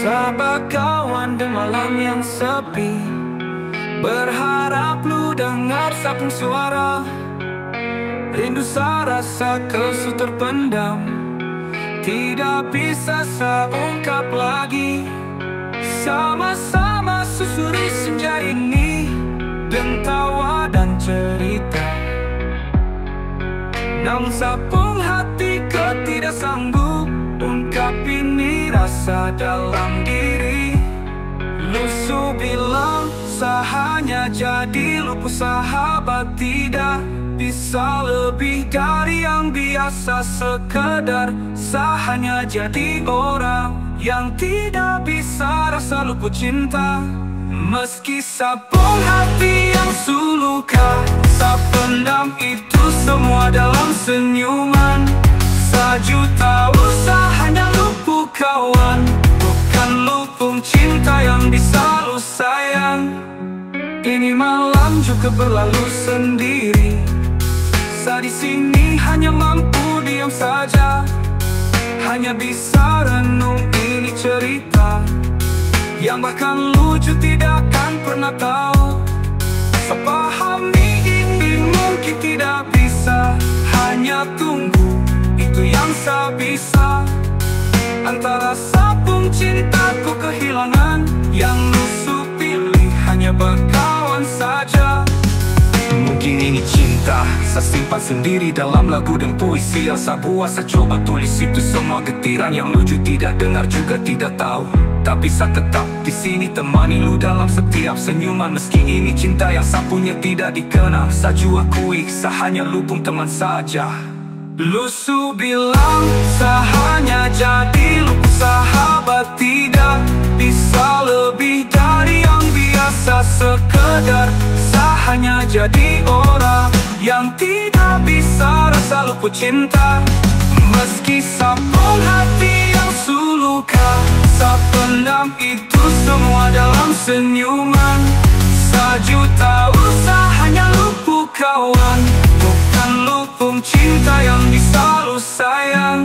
Sahabat kawan di malam yang sepi, berharap lu dengar sapung suara. Rindu rasa kesu terpendam, tidak bisa saya ungkap lagi. Sama-sama susuri senja ini, dan tawa dan cerita. Namun sapung hati ketidak sanggup ungkap ini rasa dalam diri. Lusu bilang saya hanya jadi lupus sahabat, tidak bisa lebih dari yang biasa sekedar. Saya hanya jadi orang yang tidak bisa rasa luput cinta. Meski sapung hati yang suluka, saya pendam itu semua dalam senyuman. Sejuta usaha hanya luput kawan, bukan lupung cinta yang bisa lu sayang. Ini malam juga berlalu sendiri, saya di sini hanya mampu diam saja, hanya bisa renung ini cerita yang bahkan lucu tidak akan pernah tahu. Saya pahami ini mungkin tidak bisa, hanya tunggu itu yang saya bisa. Antara sapung cintaku kehilangan, yang lusuh pilih hanya berkawan saja. Mungkin ini cinta, saya simpan sendiri dalam lagu dan puisi yang saya buat. Saya coba tulis itu semua getiran yang lucu, tidak dengar juga tidak tahu. Tapi saya tetap di sini temani lu dalam setiap senyuman. Meski ini cinta yang saya punya tidak dikenal, saya juga akui saya hanya lupung teman saja. Lusu bilang saya hanya jadi lupus sahabat, tidak bisa lebih dari yang biasa sekedar. Saya hanya jadi orang yang tidak bisa rasa luput cinta. Meski sapung hati yang suluka, saya pendam itu semua dalam senyuman. Sejuta usaha hanya luput kawan, bukan lupung cinta yang bisa lu sayang.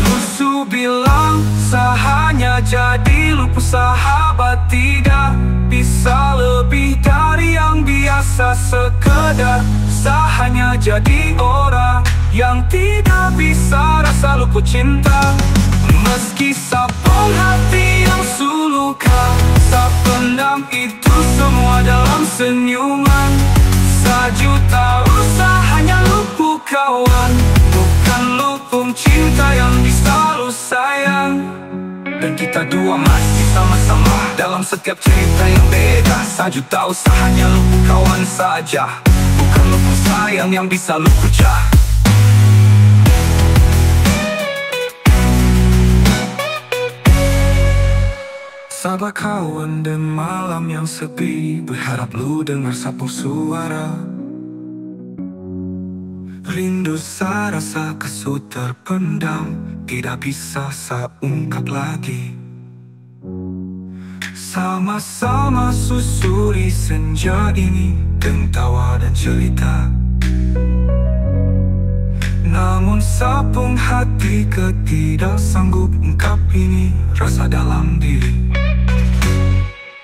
Lusu bilang saya hanya jadi lupus sahabat, tidak bisa lebih dari yang biasa sekedar. Saya hanya jadi orang yang tidak bisa rasa luput cinta. Meski sapung hati yang suluka, saya pendam itu semua dalam senyuman. Sejuta usaha hanya luput kawan, bukan lupung cinta yang bisa lu sayang. Dan kita dua masih sama-sama dalam setiap cerita yang beda. Sejuta usaha hanya luput kawan saja, bukan luput sayang yang bisa lu pecah. Sahabat kawan dan malam yang sepi, berharap lu dengar sapung suara. Rindu saya rasa kesu terpendam, tidak bisa saya ungkap lagi. Sama-sama susuri senja ini, dengan tawa dan cerita. Namun sapung hati ketidak sanggup ungkap ini rasa dalam diri.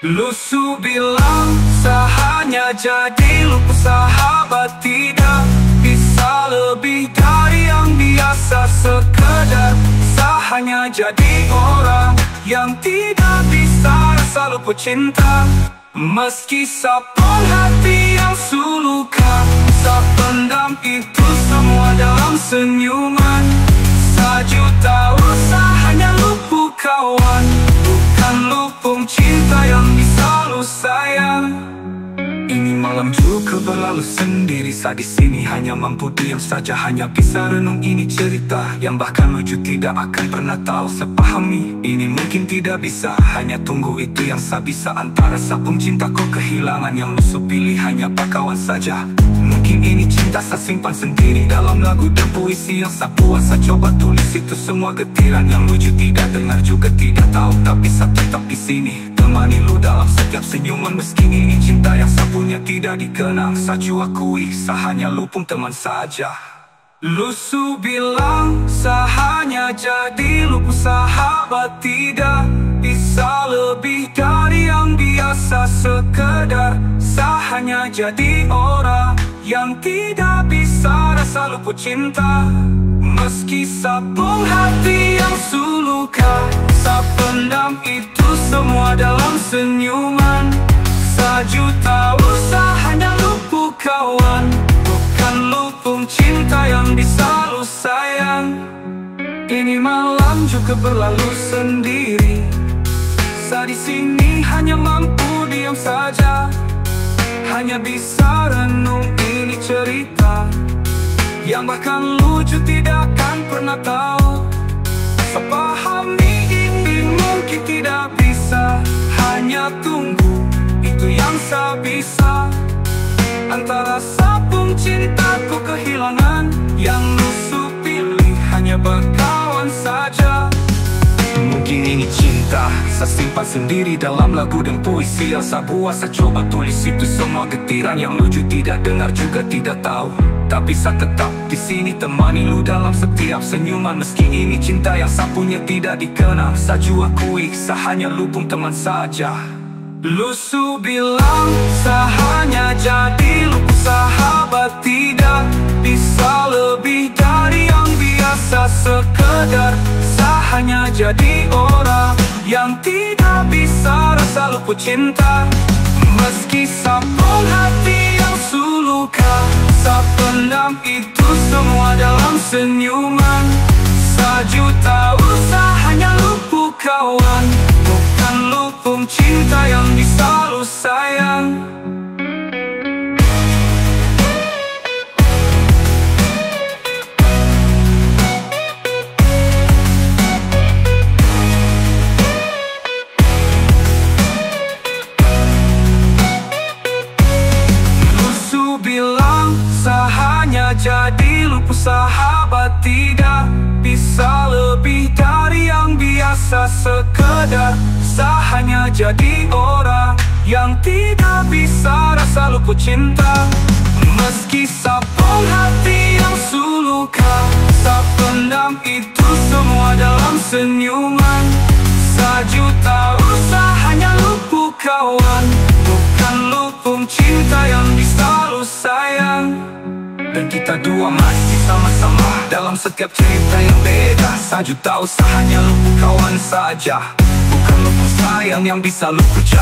Lusu bilang saya hanya jadi lupus sahabat, tidak bisa lebih dari yang biasa sekedar. Saya hanya jadi orang yang tidak bisa rasa luput cinta. Meski sapung hati yang suluka, saya pendam itu semua dalam senyuman. Sejuta usaha hanya luput kawan, bukan lupung cinta yang bisa lu sayang. Ini malam juga berlalu sendiri, saya di sini hanya mampu diam saja, hanya bisa renung ini cerita yang bahkan lucu tidak akan pernah tahu. Saya pahami ini mungkin tidak bisa, hanya tunggu itu yang saya bisa. Antara sapung cintaku kehilangan, yang lusuh pilih hanya berkawan saja. Mungkin Mungkin ini cinta saya simpan sendiri dalam lagu dan puisi yang saya buat. Saya coba tulis itu semua getiran yang lucu, tidak dengar juga tidak tahu, tapi saya tetap di sini temani lu dalam setiap senyuman. Meski ini cinta yang saya punya tidak dikenal, saya jua akui saya hanya lu pun teman saja. Lu su bilang saya hanya jadi lu pun sahabat, tidak bisa lebih dari yang biasa sekedar. Saya hanya jadi orang yang tidak bisa rasa lupa cinta. Meski sabung hati yang suluka, saya pendam itu semua dalam senyuman. Sejuta usaha hanya lupa kawan, bukan lupa cinta yang bisa lu sayang. Ini malam juga berlalu sendiri, saya di sini hanya mampu diam saja, hanya bisa renung ini cerita yang bahkan lucu tidak akan pernah tahu. Saya pahami ini mungkin tidak bisa, hanya tunggu itu yang saya bisa. Antara sabung cintaku kehilangan, yang lu pilih hanya berkawan saja. Mungkin ini cinta saya simpan sendiri dalam lagu dan puisi yang saya buat. Saya coba tulis itu semua getiran yang lucu, tidak dengar juga tidak tahu, tapi saya tetap di sini temani lu dalam setiap senyuman. Meski ini cinta yang saya punya tidak dikenal, saya jua akui saya hanya lu pun teman saja. Lu su bilang saya hanya jadi lu pun sahabat, tidak bisa lebih dari yang biasa sekedar. Saya hanya jadi orang yang tidak bisa rasa lupa cinta. Meski sabung hati yang suluka, saya pendam itu semua dalam senyuman. Sejuta usaha hanya lupa kawan, bukan lupa cinta yang bisa lu sayang. Bilang saya hanya jadi lu pun sahabat, tidak bisa lebih dari yang biasa sekedar. Saya hanya jadi orang yang tidak bisa rasa lupa cinta. Meski sabung hati yang suluka, saya pendam itu semua dalam senyuman. Sejuta usaha hanya lupa kawan, bukan lupa cinta yang bisa lu sayang. Dan kita dua masih sama-sama dalam setiap cerita yang beda. Sejuta usaha hanya lupa kawan saja, bukan lupa sayang yang bisa lu puja.